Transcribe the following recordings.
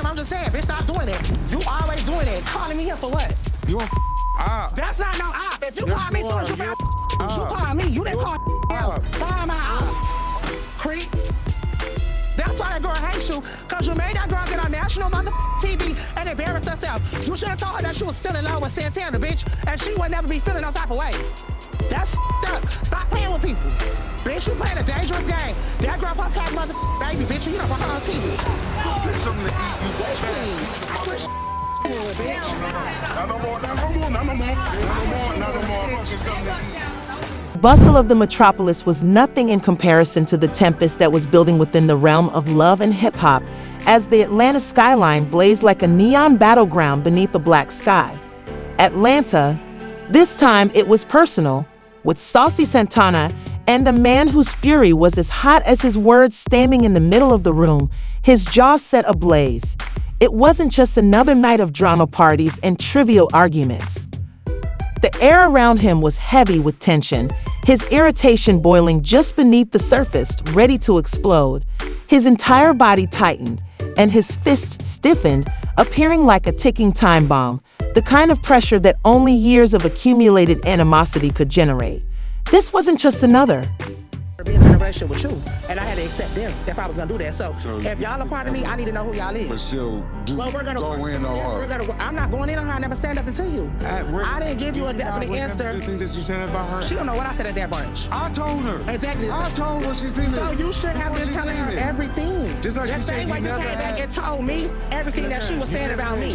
I'm just saying, bitch, stop doing that. You always doing that. Calling me here for what? You a op. That's not no op. If you call me soon as you found you call me. You didn't call else. Find my op. Creep. That's why that girl hates you, because you made that girl get on national mother TV and embarrass herself. You should have told her that she was still in love with Santana, bitch, and she would never be feeling no type of way. That's up. Stop playing with people. Bitch, you playing a dangerous game. That girl supposed to have mother baby, bitch, and you don't fuck her on TV. Get something to eat, you Bitch, please. I wish bitch. No more. Bustle of the metropolis was nothing in comparison to the tempest that was building within the realm of love and hip-hop as the Atlanta skyline blazed like a neon battleground beneath a black sky. Atlanta, this time it was personal, with Saucy Santana and a man whose fury was as hot as his words standing in the middle of the room, his jaw set ablaze. It wasn't just another night of drama parties and trivial arguments. The air around him was heavy with tension, his irritation boiling just beneath the surface, ready to explode. His entire body tightened, and his fists stiffened, appearing like a ticking time bomb, the kind of pressure that only years of accumulated animosity could generate. This wasn't just another. Being in a relationship with you, and I had to accept them if I was gonna do that. So if y'all are part of me, I need to know who y'all is. But still, we're gonna go in on her. I'm not going in on her. I never said nothing to you. I didn't give you a definite answer. The thing that you said about her. She don't know what I said at that brunch. I told her. Exactly. I told her she's seen it. So you should have been telling her everything. Just like that you same said, way you came back and told me everything that she was saying about me.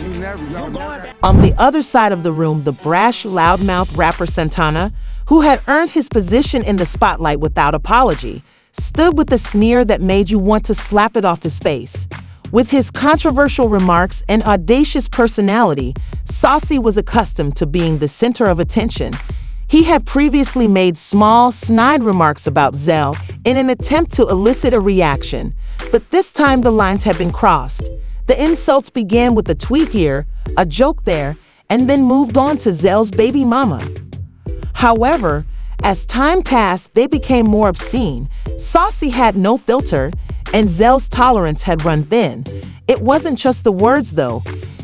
On the other side of the room, the brash, loudmouth rapper Santana, who had earned his position in the spotlight without apology, stood with a sneer that made you want to slap it off his face. With his controversial remarks and audacious personality, Saucy was accustomed to being the center of attention. He had previously made small, snide remarks about Zell in an attempt to elicit a reaction, but this time the lines had been crossed. The insults began with a tweet here, a joke there, and then moved on to Zell's baby mama. However, as time passed, they became more obscene. Saucy had no filter, and Zell's tolerance had run thin. It wasn't just the words, though.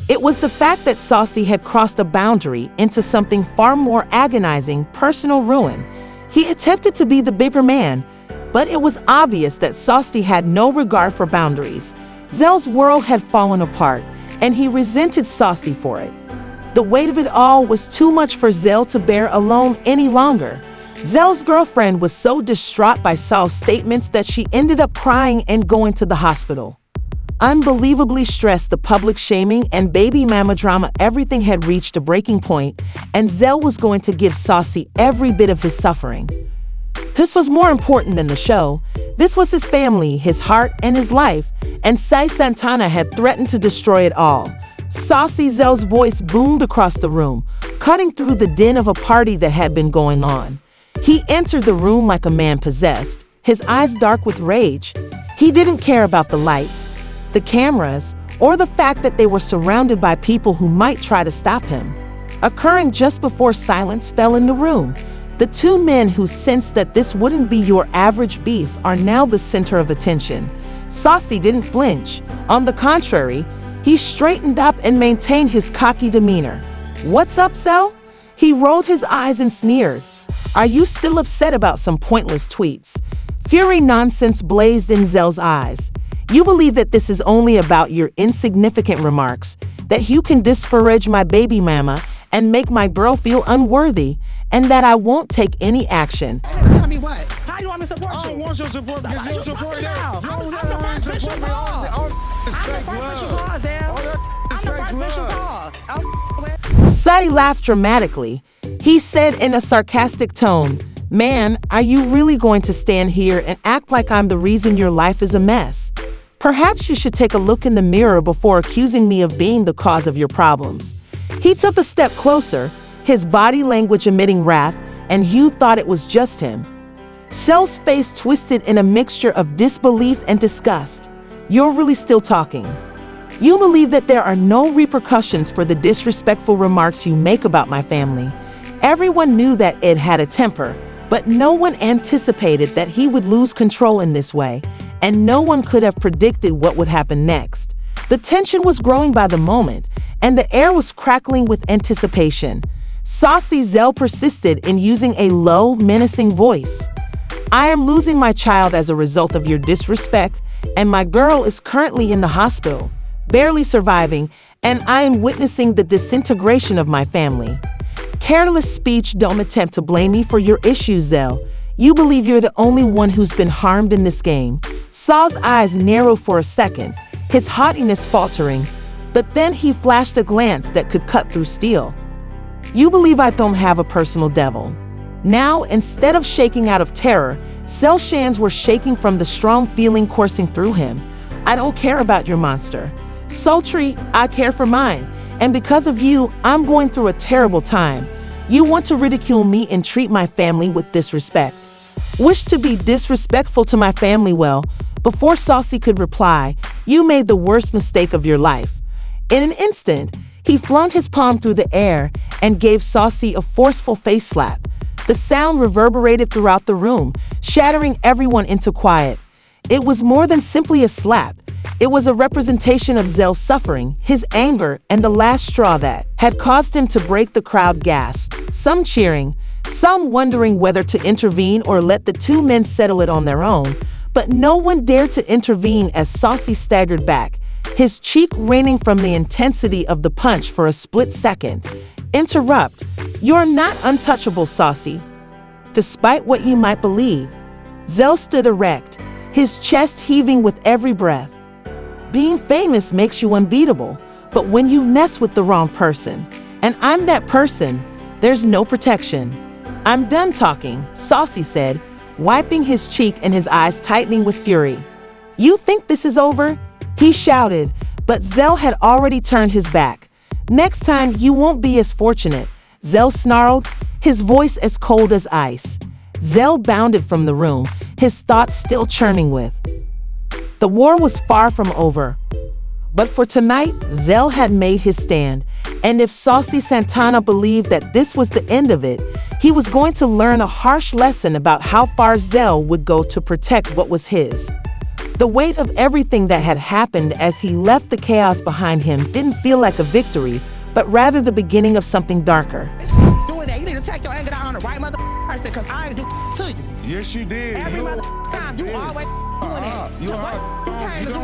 It was the fact that Saucy had crossed a boundary into something far more agonizing, personal ruin. He attempted to be the bigger man, but it was obvious that Saucy had no regard for boundaries. Zell's world had fallen apart, and he resented Saucy for it. The weight of it all was too much for Zell to bear alone any longer. Zell's girlfriend was so distraught by Saul's statements that she ended up crying and going to the hospital. Unbelievably stressed, the public shaming and baby mama drama, everything had reached a breaking point, and Zell was going to give Saucy every bit of his suffering. This was more important than the show. This was his family, his heart, and his life, and Saucy Santana had threatened to destroy it all. Saucy Zell's voice boomed across the room, cutting through the din of a party that had been going on. He entered the room like a man possessed, his eyes dark with rage. He didn't care about the lights, the cameras, or the fact that they were surrounded by people who might try to stop him. Occurring just before silence fell in the room, the two men who sensed that this wouldn't be your average beef are now the center of attention. Saucy didn't flinch. On the contrary, he straightened up and maintained his cocky demeanor. "What's up, Zell?" He rolled his eyes and sneered. "Are you still upset about some pointless tweets?" Fury nonsense blazed in Zell's eyes. "You believe that this is only about your insignificant remarks, that you can disparage my baby mama and make my girl feel unworthy, and that I won't take any action." Tell me what? How you want me to support you? I don't want your support because you don't support that. I'm You the don't first never person you support me. call. All I'm the first person you call, Zell. I'm the first person you call. Saucy laughed dramatically. He said in a sarcastic tone, "Man, are you really going to stand here and act like I'm the reason your life is a mess? Perhaps you should take a look in the mirror before accusing me of being the cause of your problems." He took a step closer, his body language emitting wrath, and Hugh thought it was just him. Zell's face twisted in a mixture of disbelief and disgust. "You're really still talking? You believe that there are no repercussions for the disrespectful remarks you make about my family?" Everyone knew that Ed had a temper, but no one anticipated that he would lose control in this way, and no one could have predicted what would happen next. The tension was growing by the moment, and the air was crackling with anticipation. Saucy Zell persisted in using a low, menacing voice. I am losing my child as a result of your disrespect, and my girl is currently in the hospital, barely surviving, and I am witnessing the disintegration of my family. Careless speech. Don't attempt to blame me for your issues, Zell. You believe you're the only one who's been harmed in this game. Saw's eyes narrowed for a second, his haughtiness faltering, but then he flashed a glance that could cut through steel. You believe I don't have a personal devil. Now, instead of shaking out of terror, Zell's hands were shaking from the strong feeling coursing through him. I don't care about your monster. Sultry, I care for mine, and because of you, I'm going through a terrible time. You want to ridicule me and treat my family with disrespect. Wish to be disrespectful to my family? Well, before Saucy could reply, you made the worst mistake of your life. In an instant, he flung his palm through the air and gave Saucy a forceful face slap. The sound reverberated throughout the room, shattering everyone into quiet. It was more than simply a slap. It was a representation of Zell's suffering, his anger, and the last straw that had caused him to break. The crowd gasped, some cheering, some wondering whether to intervene or let the two men settle it on their own. But no one dared to intervene as Saucy staggered back, his cheek raining from the intensity of the punch for a split second. Interrupt. You're not untouchable, Saucy. Despite what you might believe. Zell stood erect, his chest heaving with every breath. Being famous makes you unbeatable, but when you mess with the wrong person, and I'm that person, there's no protection. I'm done talking, Saucy said, wiping his cheek and his eyes tightening with fury. You think this is over? He shouted, but Zell had already turned his back. Next time you won't be as fortunate, Zell snarled, his voice as cold as ice. Zell bounded from the room, his thoughts still churning with. The war was far from over. But for tonight, Zell had made his stand, and if Saucy Santana believed that this was the end of it, he was going to learn a harsh lesson about how far Zell would go to protect what was his. The weight of everything that had happened as he left the chaos behind him didn't feel like a victory, but rather the beginning of something darker. Doing that, you need to take your anger out on the right person, because I ain't do to you. Yes, you did. Every time, you always doing that. You So what you came to do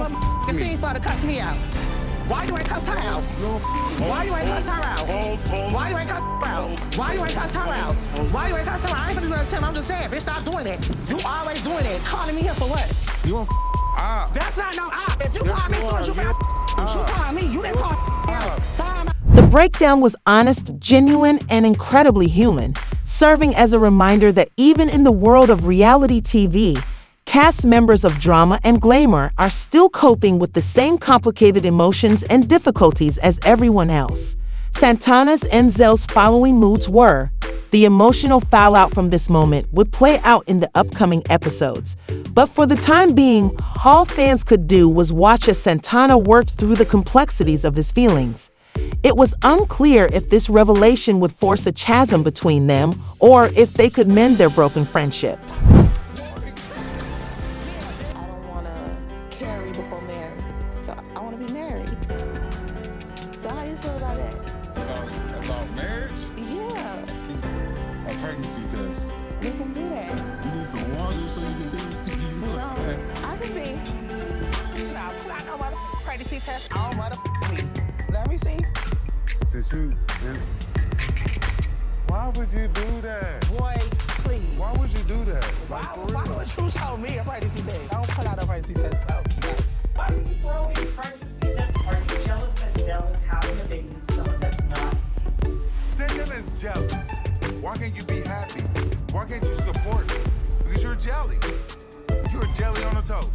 a scene started to cuss me out. Why you ain't cussed her out? Why you ain't cussed her out? Why you ain't cussed her out? Why you ain't cussed her out? Why you ain't cussed her out? I ain't gonna do nothing to him. I'm just saying, bitch, stop doing that. You always doing that. Calling me here for what? You a That's not no op. If you call me as soon as you call me. You didn't call else. Sorry, The breakdown was honest, genuine, and incredibly human, serving as a reminder that even in the world of reality TV, cast members of drama and glamour are still coping with the same complicated emotions and difficulties as everyone else. Santana's and Zell's following moods were: the emotional fallout from this moment would play out in the upcoming episodes. But for the time being, all fans could do was watch as Santana worked through the complexities of his feelings. It was unclear if this revelation would force a chasm between them or if they could mend their broken friendship. I don't want to carry before marry. So I want to be married. So how you feel about that? about marriage? Yeah, A pregnancy test. we can do that. You need some water so you can be. I can be. Nah, cause I know pregnancy test. I don't motherfucking be. Let me see. Since you. Why would you do that? Boy, please. Why would you do that? Why Like, for would real? you show me a pregnancy test? Don't put out a pregnancy test. Oh, yeah. Why do you throw these pregnancy tests? Are you jealous that Zell is having a baby with someone that's not? Satan is jealous. Why can't you be happy? Why can't you support me? Because you're jelly. You're jelly on a toast.